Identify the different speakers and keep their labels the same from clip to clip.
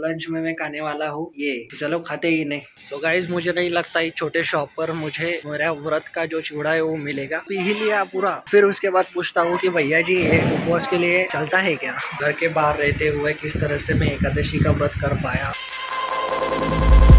Speaker 1: Lunch में मैं खाने वाला हूँ ये, तो चलो खाते ही नहीं। सो गाइस मुझे नहीं लगता इस छोटे शॉप पर मुझे मेरा व्रत का जो चूड़ा है वो मिलेगा। पी ही लिया पूरा, फिर उसके बाद पूछता हूँ कि भैया जी ये उपवास के लिए चलता है क्या? घर के बाहर रहते हुए किस तरह से मैं एकादशी का व्रत कर पाया।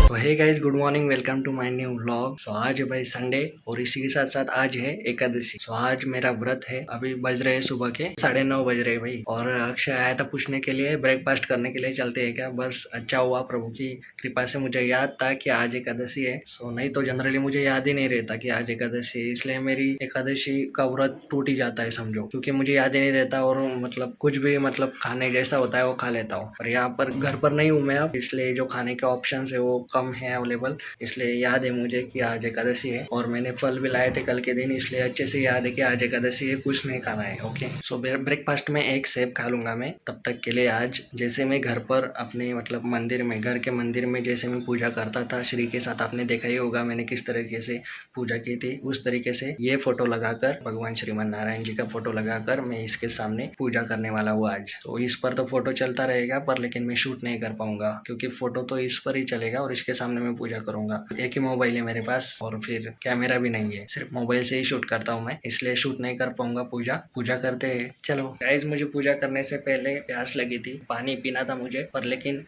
Speaker 1: तो hey guys, good morning, welcome to my new vlog. So आज है भाई संडे और इसी के साथ साथ आज है एकादशी। सो आज मेरा व्रत है। अभी बज रहे हैं सुबह के 9:30 बज रहे भाई। और अक्षय आया था पूछने के लिए ब्रेकफास्ट करने के लिए चलते हैं क्या। बस अच्छा हुआ, प्रभु की कृपा से मुझे याद था कि आज एकादशी है। सो नहीं तो जनरली मुझे याद ही नहीं रहता कि आज एकादशी है, इसलिए मेरी एकादशी का व्रत टूट ही जाता है समझो, क्योंकि मुझे याद ही नहीं रहता। और मतलब कुछ भी मतलब खाने जैसा होता है वो खा लेता हूँ। और यहाँ पर घर पर नहीं हूँ मैं अब, इसलिए जो खाने के ऑप्शन है वो कम है अवेलेबल। इसलिए याद है मुझे कि आज एकादशी है और मैंने फल भी लाए थे कल के दिन, इसलिए अच्छे से याद है कि आज एकादशी है, कुछ नहीं खाना है। ओके, सो ब्रेकफास्ट में एक सेब खा लूंगा मैं तब तक के लिए। आज जैसे मैं घर पर अपने मतलब मंदिर में, घर के मंदिर में जैसे मैं पूजा करता था श्री के साथ, आपने देखा ही होगा मैंने किस तरीके से पूजा की थी, उस तरीके से ये फोटो लगाकर, भगवान श्रीमान नारायण जी का फोटो लगाकर मैं इसके सामने पूजा करने वाला हूँ आज। तो इस पर तो फोटो चलता रहेगा पर लेकिन मैं शूट नहीं कर पाऊंगा, क्योंकि फोटो तो इस पर ही चलेगा और इसके सामने मैं पूजा करूंगा। एक ही मोबाइल है मेरे पास और फिर कैमरा भी नहीं है, सिर्फ मोबाइल से ही शूट करता हूँ मैं, इसलिए शूट नहीं कर पाऊंगा। पूजा करते हैं चलो गाइस। मुझे पूजा करने से पहले प्यास लगी थी, पानी पीना था मुझे, पर लेकिन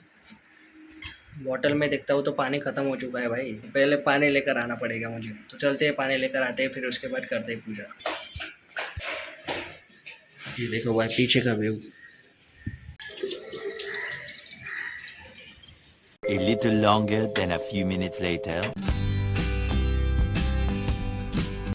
Speaker 1: बॉटल में देखता हूँ तो पानी खत्म हो चुका है भाई। पहले पानी लेकर आना पड़ेगा मुझे, तो चलते हैं पानी लेकर आते हैं, फिर उसके बाद करते हैं पूजा। ये देखो भाई पीछे का view.
Speaker 2: A little longer than a few minutes later.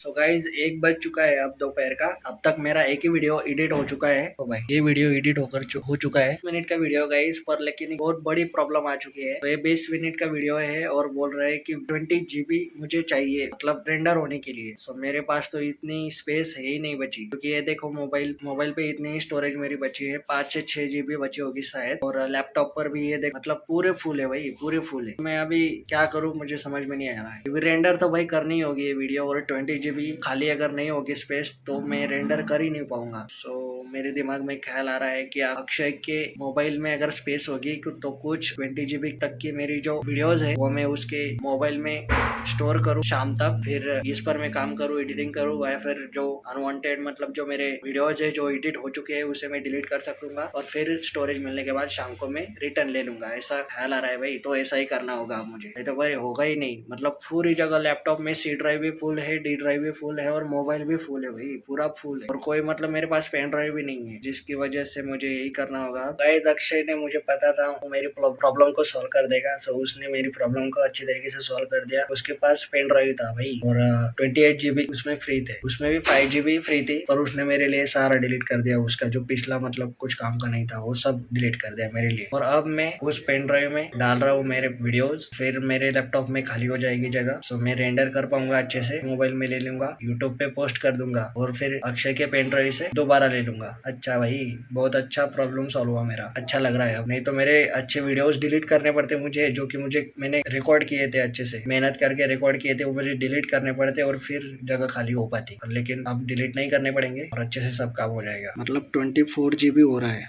Speaker 1: तो गाइज 1 बज चुका है अब दोपहर का। अब तक मेरा एक ही वीडियो एडिट हो चुका है। तो भाई ये वीडियो एडिट हो चुका है, 20 मिनट का वीडियो गाइज, पर लेकिन बहुत बड़ी प्रॉब्लम आ चुकी है। तो ये 20 मिनट का वीडियो है और बोल रहा है कि 20 GB मुझे चाहिए मतलब रेंडर होने के लिए। सो मेरे पास तो इतनी स्पेस है ही नहीं बची, क्योंकि ये देखो मोबाइल पे इतनी स्टोरेज मेरी बची है, 5 से 6 GB बची होगी शायद। और लैपटॉप पर भी ये देख मतलब पूरे फुल है भाई, पूरे फुल है। मैं अभी क्या करूँ मुझे समझ में नहीं आ रहा है, क्योंकि रेंडर तो भाई करनी होगी ये वीडियो, और 20 GB खाली अगर नहीं होगी स्पेस तो मैं रेंडर कर ही नहीं पाऊंगा। सो मेरे दिमाग में ख्याल आ रहा है कि अक्षय के मोबाइल में अगर स्पेस होगी तो कुछ 20 GB तक की मेरी जो वीडियोस है वो मैं उसके मोबाइल में स्टोर करूँ शाम तक, फिर इस पर मैं काम करूँ, एडिटिंग करूँ, या फिर जो अनवांटेड मतलब जो मेरे वीडियोज है जो एडिट हो चुके हैं उसे मैं डिलीट कर सकूंगा, और फिर स्टोरेज मिलने के बाद शाम को मैं रिटर्न ले लूंगा। ऐसा ख्याल आ रहा है भाई, तो ऐसा ही करना होगा अब मुझे, नहीं तो भाई होगा ही नहीं। मतलब पूरी जगह लैपटॉप में C ड्राइव भी फुल है, D ड्राइव भी फुल है और मोबाइल भी फुल है भाई, पूरा फुल है। और कोई मतलब मेरे पास पेन ड्राइव भी नहीं है, जिसकी वजह से मुझे यही करना होगा। गाइस अक्षय ने, मुझे पता था वो मेरी प्रॉब्लम को सॉल्व कर देगा, सो उसने मेरी प्रॉब्लम को अच्छी तरीके से सॉल्व कर दिया। उसके पास पेन ड्राइव था भाई और 28 GB उसमें फ्री थे, उसमें भी 5 GB फ्री थी, पर उसने मेरे लिए सारा डिलीट कर दिया। उसका जो पिछला मतलब कुछ काम का नहीं था वो सब डिलीट कर दिया मेरे लिए। और अब मैं उस पेन ड्राइव में डाल रहा हूँ मेरे वीडियोस, फिर मेरे लैपटॉप में खाली हो जाएगी जगह, सो मैं रेंडर कर पाऊंगा अच्छे से, मोबाइल में ले लूंगा, यूट्यूब पे पोस्ट कर दूंगा और फिर अक्षय के पेन ड्राइव से दोबारा ले लूंगा। अच्छा भाई, बहुत अच्छा प्रॉब्लम सॉल्व हुआ मेरा, अच्छा लग रहा है अब। नहीं तो मेरे अच्छे वीडियोस डिलीट करने पड़ते मुझे, जो कि मैंने रिकॉर्ड किए थे, अच्छे से मेहनत करके रिकॉर्ड किए थे, वो मुझे डिलीट करने पड़ते और फिर जगह खाली हो पाती। लेकिन अब डिलीट नहीं करने पड़ेंगे और अच्छे से सब काम हो जाएगा। मतलब 24 GB हो रहा है,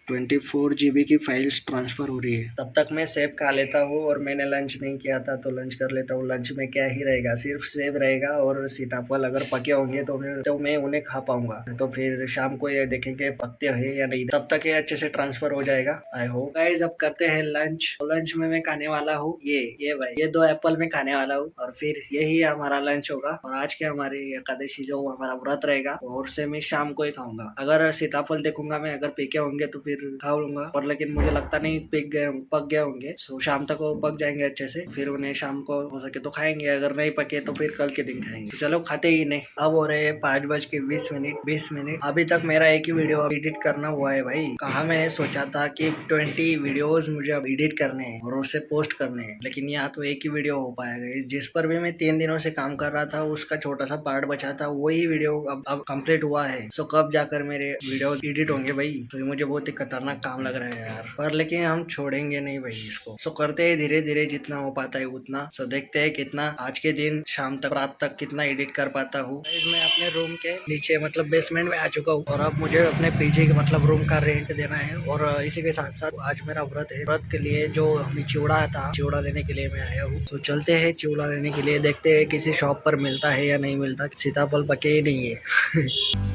Speaker 1: 24 GB की फाइल्स ट्रांसफर हो रही है। तब तक मैं सेब खा लेता हूँ, और मैंने लंच नहीं किया था तो लंच कर लेता हूँ। लंच में क्या ही रहेगा, सिर्फ सेब रहेगा और सीताफल अगर पके होंगे तो मैं उन्हें खा पाऊंगा। तो फिर शाम को ये देखेंगे पकते हैं या नहीं, तब तक ये अच्छे से ट्रांसफर हो जाएगा आई होप। गाइस अब करते हैं लंच। लंच में मैं खाने वाला हूँ ये भाई, ये 2 एप्पल में खाने वाला हूँ और फिर यही हमारा लंच होगा। और आज के हमारी एकादशी जो हमारा व्रत रहेगा और उसे मैं शाम को ही खाऊंगा। अगर सीताफल देखूंगा मैं, अगर पेके होंगे तो फिर खा लूंगा, पर लेकिन मुझे लगता नहीं पक गए होंगे। सो शाम तक वो पक जाएंगे अच्छे से, फिर उन्हें शाम को हो सके तो खाएंगे, अगर नहीं पके तो फिर कल के दिन खाएंगे। तो चलो खाते ही नहीं। अब हो रहे हैं 5:20। अभी तक मेरा एक ही वीडियो एडिट करना हुआ है भाई। कहा मैंने सोचा था कि 20 वीडियोस मुझे अब एडिट करने हैं और उसे पोस्ट करने हैं, लेकिन यहाँ तो एक ही वीडियो हो पाएगा। जिस पर भी मैं 3 दिनों से काम कर रहा था उसका छोटा सा पार्ट बचा था, वही वीडियो अब कंप्लीट हुआ है। सो कब जाकर मेरे वीडियो एडिट होंगे भाई, तो मुझे बहुत दिक्कत खतरनाक काम लग रहा है यार, पर लेकिन हम छोड़ेंगे नहीं भाई इसको। सो करते हैं धीरे धीरे जितना हो पाता है उतना। सो देखते हैं कितना आज के दिन शाम तक रात तक कितना एडिट कर पाता हूँ। मैं अपने रूम के नीचे मतलब बेसमेंट में आ चुका हूँ और अब मुझे अपने पीजी के मतलब रूम का रेंट देना है। और इसी के साथ साथ आज मेरा व्रत है। व्रत के लिए जो हमें चिवड़ा था, चिवड़ा लेने के लिए मैं आया हूँ। तो चलते हैं चिवड़ा लेने के लिए, देखते हैं किसी शॉप पर मिलता है या नहीं मिलता। सीताफल पके ही नहीं है।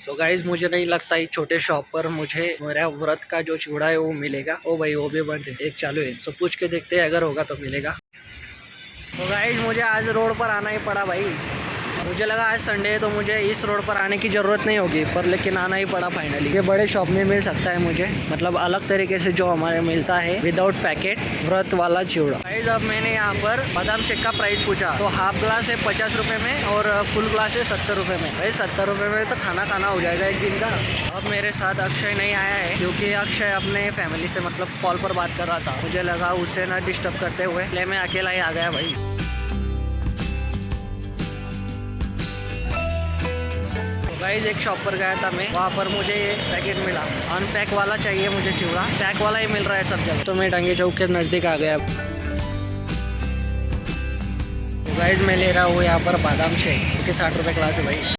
Speaker 1: तो गाइज मुझे नहीं लगता इस छोटे शॉप पर मुझे मेरा व्रत का जो चिवड़ा है वो मिलेगा। ओ भाई वो भी बंद है, एक चालू है। तो पूछ के देखते हैं, अगर होगा तो मिलेगा। तो गाइज मुझे आज रोड पर आना ही पड़ा भाई। मुझे लगा आज संडे है तो मुझे इस रोड पर आने की ज़रूरत नहीं होगी, पर लेकिन आना ही पड़ा फाइनली। ये बड़े शॉप में मिल सकता है मुझे, मतलब अलग तरीके से जो हमारे मिलता है विदाउट पैकेट व्रत वाला चिवड़ा। गाइस अब मैंने यहाँ पर बादाम शेक का प्राइस पूछा तो हाफ ग्लास है 50 रुपये में और फुल ग्लास है 70 रुपये में। भाई 70 रुपये में तो खाना हो जाएगा एक दिन का। अब मेरे साथ अक्षय नहीं आया है क्योंकि अक्षय अपने फैमिली से मतलब कॉल पर बात कर रहा था। मुझे लगा उसे ना डिस्टर्ब करते हुए, इसलिए मैं अकेला ही आ गया भाई। गाइस एक शॉप पर गया था मैं, वहाँ पर मुझे ये पैकेट मिला। अनपैक वाला चाहिए मुझे चिवड़ा, पैक वाला ही मिल रहा है सब जगह। तो मैं डंगे चौक के नज़दीक आ गया। तो गाइस मैं ले रहा हूँ यहाँ पर बादाम शेक, क्योंकि 60 रुपये ग्लास है भाई।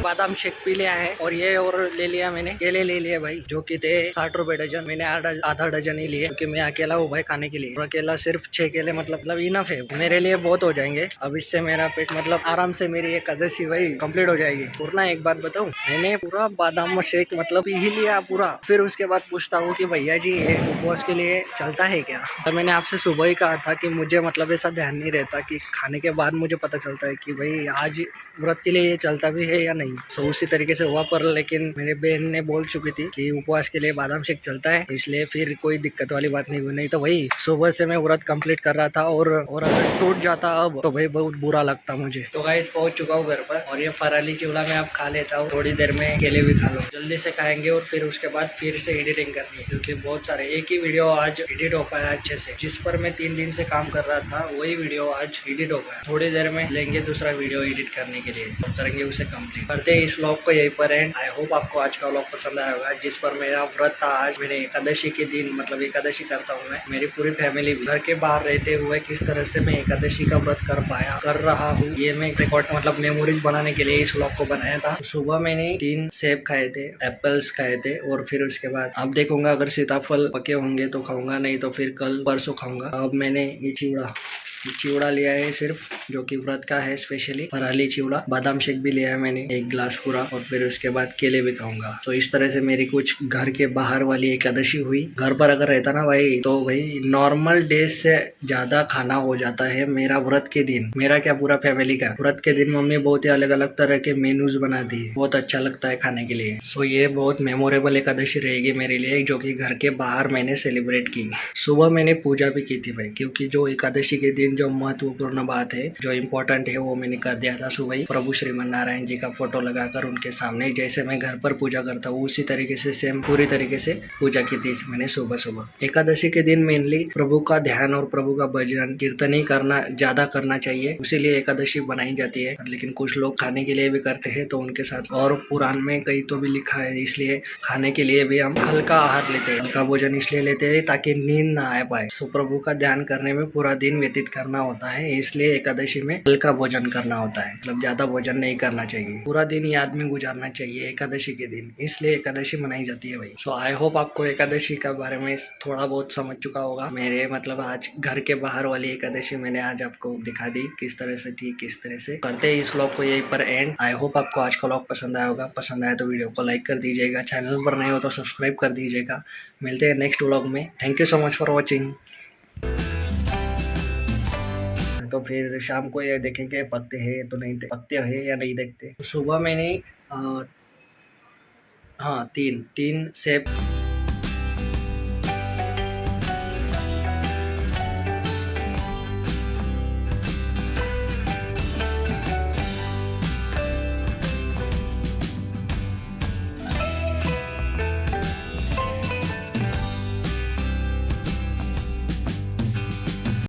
Speaker 1: बादाम शेक पी लिया है और ये और ले लिया मैंने, केले ले लिए भाई जो कि थे 60 रुपए डजन। मैंने आधा डजन ही लिए क्योंकि मैं अकेला हूँ भाई खाने के लिए। और अकेला सिर्फ 6 केले मतलब इनफ है मेरे लिए, बहुत हो जाएंगे। अब इससे मेरा पेट मतलब आराम से मेरी एकादशी भाई कंप्लीट हो जाएगी। और ना एक बात बताऊँ, मैंने पूरा बादाम शेक मतलब पी ही लिया पूरा। फिर उसके बाद पूछता हूँ कि भैया जी ये उपवास के लिए चलता है क्या? तो मैंने आपसे सुबह ही कहा था कि मुझे मतलब ऐसा ध्यान नहीं रहता कि खाने के बाद मुझे पता चलता है कि भाई आज व्रत के लिए ये चलता भी है या नहीं। तो उसी तरीके से हुआ, पर लेकिन मेरी बहन ने बोल चुकी थी कि उपवास के लिए बादाम शेक चलता है, इसलिए फिर कोई दिक्कत वाली बात नहीं हुई। नहीं तो भाई सुबह से मैं व्रत कंप्लीट कर रहा था और अगर टूट जाता अब तो भाई बहुत बुरा लगता मुझे। तो गाइस पहुंच चुका हूँ घर पर और ये फराली चिवड़ा मैं अब खा लेता हूँ। थोड़ी देर में केले भी खा लो, जल्दी से खाएंगे और फिर उसके बाद फिर से एडिटिंग करनी है क्योंकि बहुत सारे एक ही वीडियो आज एडिट हो पाया अच्छे से। जिस पर मैं 3 दिन से काम कर रहा था वही वीडियो आज एडिट हो पाया। थोड़ी देर में लेंगे दूसरा वीडियो एडिट करने के लिए और करेंगे उसे कंप्लीट। करते हैं इस व्लॉग को यहीं पर एंड। आई होप आपको आज का व्लॉग पसंद आया होगा, जिस पर मेरा व्रत था आज। मेरे एकादशी के दिन मतलब एकादशी करता हूँ मैं, मेरी पूरी फैमिली घर के बाहर रहते हुए किस तरह से मैं एकादशी का व्रत कर रहा हूँ, ये मैं रिकॉर्ड मतलब मेमोरीज बनाने के लिए इस व्लॉग को बनाया था। सुबह मैंने 3 सेब खाए थे, एप्पल्स खाए थे और फिर उसके बाद अब देखूंगा अगर सीताफल पके होंगे तो खाऊंगा, नहीं तो फिर कल परसों खाऊंगा। अब मैंने ये चिवड़ा लिया है सिर्फ, जो कि व्रत का है स्पेशली फराली चिवड़ा। बादाम शेक भी लिया है मैंने 1 ग्लास पूरा और फिर उसके बाद केले भी खाऊंगा। तो इस तरह से मेरी कुछ घर के बाहर वाली एकादशी हुई। घर पर अगर रहता ना भाई तो भाई नॉर्मल डेज से ज्यादा खाना हो जाता है मेरा व्रत के दिन। मेरा क्या पूरा फैमिली का व्रत के दिन मम्मी बहुत ही अलग अलग तरह के मेन्यूज बनाती है, बहुत अच्छा लगता है खाने के लिए। सो ये बहुत मेमोरेबल एकादशी रहेगी मेरे लिए, जो कि घर के बाहर मैंने सेलिब्रेट की। सुबह मैंने पूजा भी की थी भाई, क्योंकि जो एकादशी के दिन जो महत्वपूर्ण बात है, जो इम्पोर्टेंट है वो मैंने कर दिया था सुबह ही। प्रभु श्रीमन नारायण जी का फोटो लगाकर उनके सामने जैसे मैं घर पर पूजा करता हूँ उसी तरीके से सेम पूरी तरीके से पूजा की थी मैंने सुबह। एकादशी के दिन मेनली प्रभु का ध्यान और प्रभु का भजन कीर्तन ही ज्यादा करना चाहिए, उसीलिए एकादशी बनाई जाती है। लेकिन कुछ लोग खाने के लिए भी करते हैं तो उनके साथ, और पुराण में कहीं तो भी लिखा है इसलिए खाने के लिए भी हम हल्का आहार लेते हैं, हल्का भोजन इसलिए लेते हैं ताकि नींद ना आ पाए। सो प्रभु का ध्यान करने में पूरा दिन व्यतीत करना होता है, इसलिए एकादशी में हल्का भोजन करना होता है, मतलब ज्यादा भोजन नहीं करना चाहिए। पूरा दिन याद में गुजारना चाहिए एकादशी के दिन, इसलिए एकादशी मनाई जाती है भाई। सो आई होप आपको एकादशी के बारे में थोड़ा बहुत समझ चुका होगा। मेरे मतलब आज घर के बाहर वाली एकादशी मैंने आज आपको दिखा दी किस तरह से थी, किस तरह से। करते हैं इस व्लॉग को यहीं पर एंड। आई होप आपको आज का व्लॉग पसंद आया होगा। पसंद आया तो वीडियो को लाइक कर दीजिएगा, चैनल पर नए हो तो सब्सक्राइब कर दीजिएगा। मिलते हैं नेक्स्ट व्लॉग में। Thank you so much for watching. तो फिर शाम को ये देखेंगे पकते हैं तो नहीं, पकते हैं या नहीं देखते। सुबह मैंने 3 सेब